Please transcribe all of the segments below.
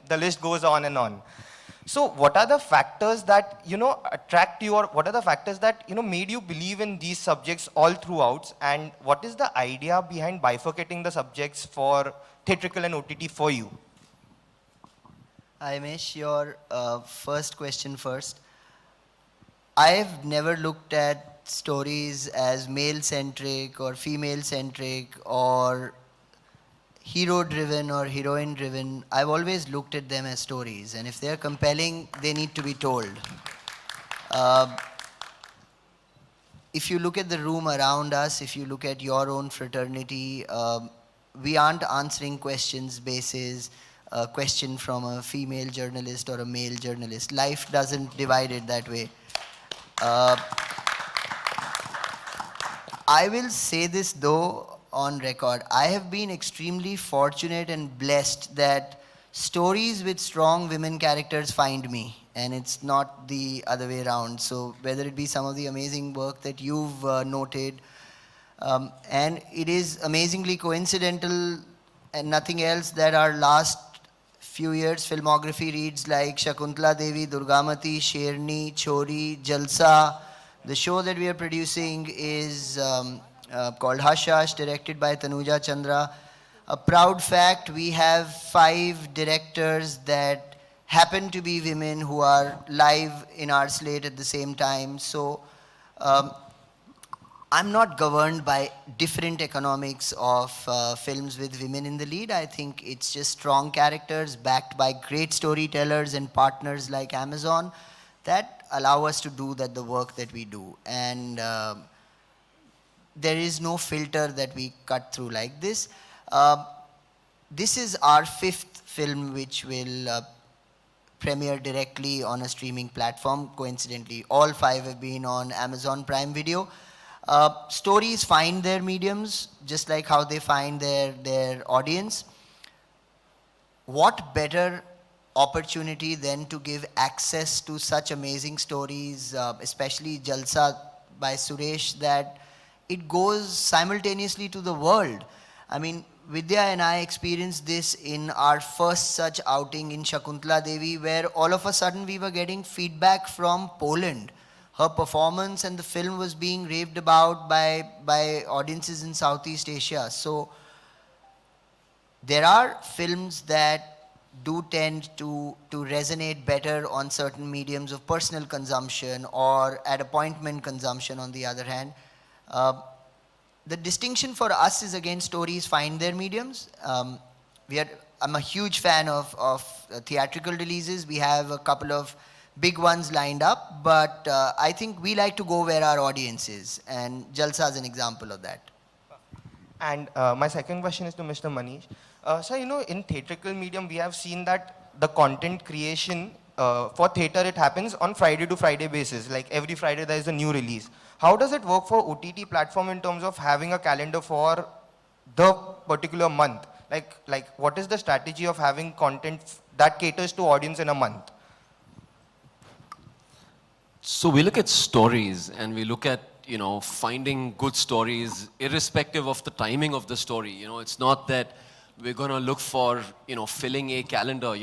The list goes on and on. So what are the factors that, attract you, or what are the factors that, made you believe in these subjects all throughout? And what is the idea behind bifurcating the subjects for theatrical and OTT for you? I Mesh, your first question first. I've never looked at stories as male-centric or female-centric or hero-driven or heroine-driven. I've always looked at them as stories, and if they're compelling, they need to be told. Uh, if you look at the room around us, if you look at your own fraternity, we aren't answering questions basis a question from a female journalist or a male journalist. Life doesn't divide it that way. Uh, I will say this though on record. I have been extremely fortunate and blessed that stories with strong women characters find me, and it's not the other way around. So whether it be some of the amazing work that you've noted, and it is amazingly coincidental and nothing else that our last few years filmography reads like Shakuntala Devi, Durgamati, Sherni, Chori, Jalsa. The show that we are producing is called Hush Hush, directed by Tanuja Chandra. A proud fact, we have 5 directors that happen to be women who are live in our slate at the same time. So I'm not governed by different economics of films with women in the lead. I think it's just strong characters backed by great storytellers and partners like Amazon that allow us to do the work that we do. And there is no filter that we cut through like this. This is our 5th film which will premiere directly on a streaming platform. Coincidentally, all 5 have been on Amazon Prime Video. Stories find their mediums just like how they find their audience. What better opportunity than to give access to such amazing stories, especially Jalsa by Suresh, that it goes simultaneously to the world. I mean, Vidya and I experienced this in our first such outing in Shakuntala Devi, where all of a sudden we were getting feedback from Poland. Her performance and the film was being raved about by audiences in Southeast Asia. So there are films that do tend to resonate better on certain mediums of personal consumption or at appointment consumption on the other hand. The distinction for us is, again, stories find their mediums. I'm a huge fan of theatrical releases. We have a couple of big ones lined up, but I think we like to go where our audience is, and Jalsa is an example of that. And my second question is to Mr. Manish. So, in theatrical medium, we have seen that the content creation for theater, it happens on Friday to Friday basis. Like every Friday there is a new release. How does it work for OTT platform in terms of having a calendar for the particular month? Like what is the strategy of having content that caters to audience in a month? So we look at stories and we look at, finding good stories irrespective of the timing of the story. It's not that we're going to look for, filling a calendar.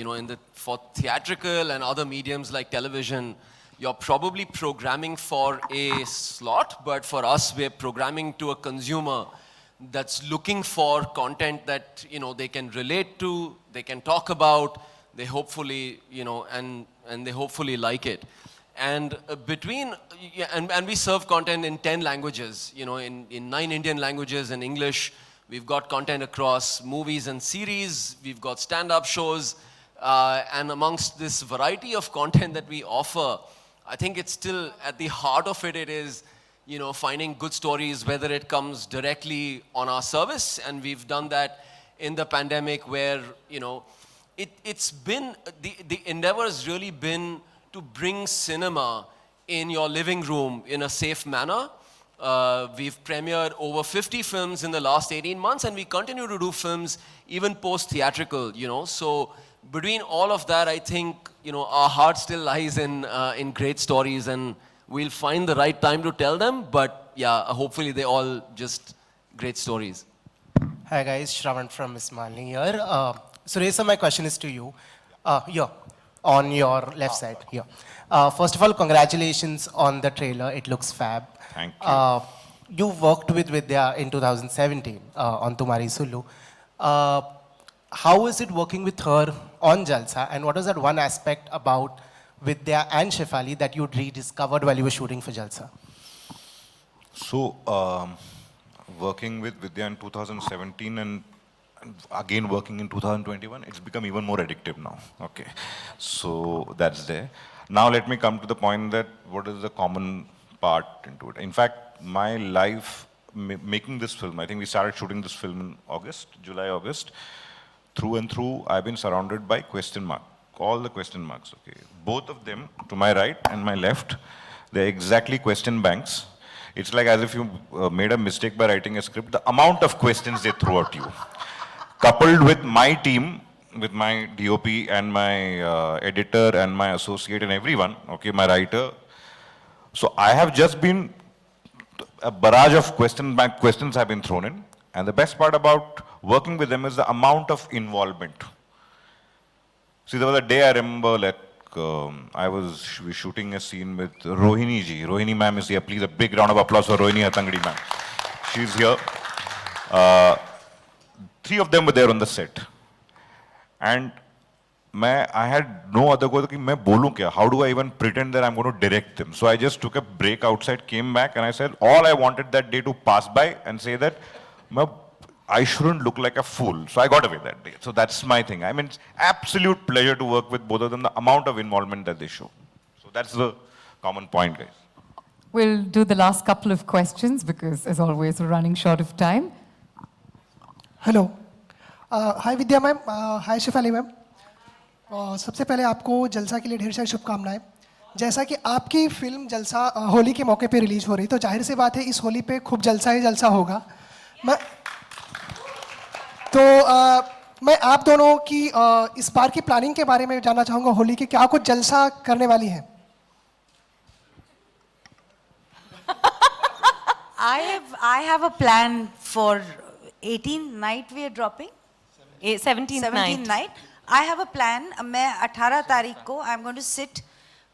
For theatrical and other mediums like television, you're probably programming for a slot, but for us, we're programming to a consumer that's looking for content that, they can relate to, they can talk about, they hopefully, and they hopefully like it. And and we serve content in 10 languages, in 9 Indian languages and English. We've got content across movies and series. We've got stand-up shows. And amongst this variety of content that we offer, I think it's still at the heart of it, it is, finding good stories, whether it comes directly on our service. And we've done that in the pandemic where, it's been, the endeavor has really been to bring cinema in your living room in a safe manner. We've premiered over 50 films in the last 18 months, and we continue to do films even post-theatrical, So between all of that, I think, our heart still lies in great stories, and we'll find the right time to tell them. But yeah, hopefully they're all just great stories. Hi guys, Shravan from Miss Malini here. So Reza, my question is to you. Here, on your left side, here. First of all, congratulations on the trailer. It looks fab. Thank you. You worked with Vidya in 2017 on Tumhari Sulu. How is it working with her on Jalsa? And what was that one aspect about Vidya and Shefali that you rediscovered while you were shooting for Jalsa? So, working with Vidya in 2017 and again working in 2021, it's become even more addictive now. Okay, so that's there. Now let me come to the point that what is the common part into it. In fact, my life making this film, I think we started shooting this film in August, July, August. Through and through, I've been surrounded by question mark, all the question marks, okay. Both of them, to my right and my left, they're exactly question banks. It's like as if you made a mistake by writing a script, the amount of questions they throw at you. Coupled with my team, with my DOP and my editor and my associate and everyone, okay, my writer. So I have just been, a barrage of questions have been thrown in. And the best part about working with them is the amount of involvement. See, there was a day I remember, like, I was shooting a scene with Rohini ji. Rohini ma'am is here. Please, a big round of applause for Rohini Hatangadi ma'am. She's here. Three of them were there on the set. And I had no other goal कि मैं बोलूं क्या? How do I even pretend that I'm going to direct them? So I just took a break outside, came back, and I said all I wanted that day to pass by and say that I shouldn't look like a fool. So I got away that day. So that's my thing. I mean, it's absolute pleasure to work with both of them, the amount of involvement that they show. So that's the common point, guys. We'll do the last couple of questions because, as always, we're running short of time. Hello hi Vidya ma'am hi Shefali ma'am सबसे पहले आपको जलसा के लिए ढेर सारी शुभकामनाएं जैसा कि आपकी फिल्म जलसा होली के मौके पे रिलीज हो रही तो जाहिर सी बात है इस होली पे खूब जलसा ही जलसा होगा मैं आप दोनों की इस बार की प्लानिंग के बारे में जानना चाहूँगा होली के क्या कुछ जलसा करने वाली हैं I have a plan for 18th night we are dropping. 17th night. I have a plan. मैं 18 तारीख को I'm going to sit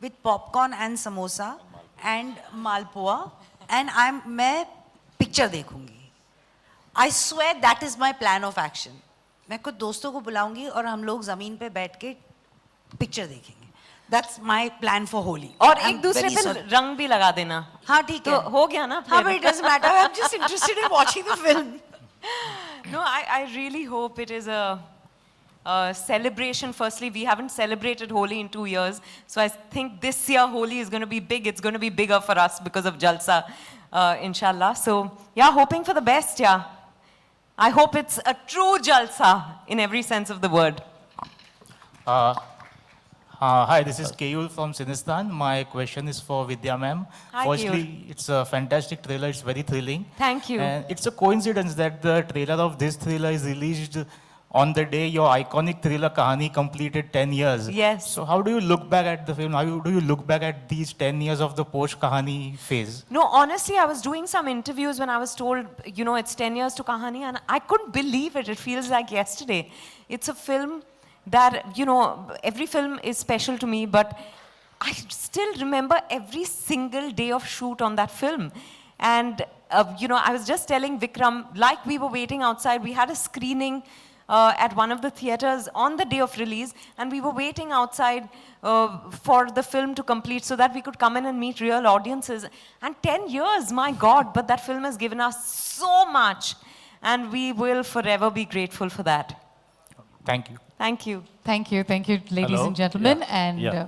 with popcorn and samosa and malpua and मैं picture देखूंगी. I swear that is my plan of action. मैं कुछ दोस्तों को बुलाऊंगी और हम लोग जमीन पे बैठ के picture देखेंगे. That's my plan for Holi. और एक दूसरे पे रंग भी लगा देना. हाँ ठीक है. तो हो गया ना. हाँ but it doesn't matter. I'm just interested in watching the film. No, I really hope it is a celebration. Firstly, we haven't celebrated Holi in 2 years. So I think this year Holi is going to be big. It's going to be bigger for us because of Jalsa, inshallah. So yeah, hoping for the best, yeah. I hope it's a true Jalsa in every sense of the word. Hi, this is Keyul from Sinistan. My question is for Vidya ma'am. Hi, Firstly, it's a fantastic trailer. It's very thrilling. Thank you. And it's a coincidence that the trailer of this thriller is released on the day your iconic thriller Kahani completed 10 years. Yes. So how do you look back at the film? How do you look back at these 10 years of the post-Kahani phase? No, honestly, I was doing some interviews when I was told, you know, it's 10 years to Kahani, and I couldn't believe it. It feels like yesterday. It's a film that, you know, every film is special to me, but I still remember every single day of shoot on that film. And, you know, I was just telling Vikram, like we were waiting outside, we had a screening at one of the theaters on the day of release, and we were waiting outside for the film to complete so that we could come in and meet real audiences. And 10 years, my God, but that film has given us so much, and we will forever be grateful for that. Thank you. Thank you. Thank you, ladies Hello? and gentlemen. Yeah. And Yeah.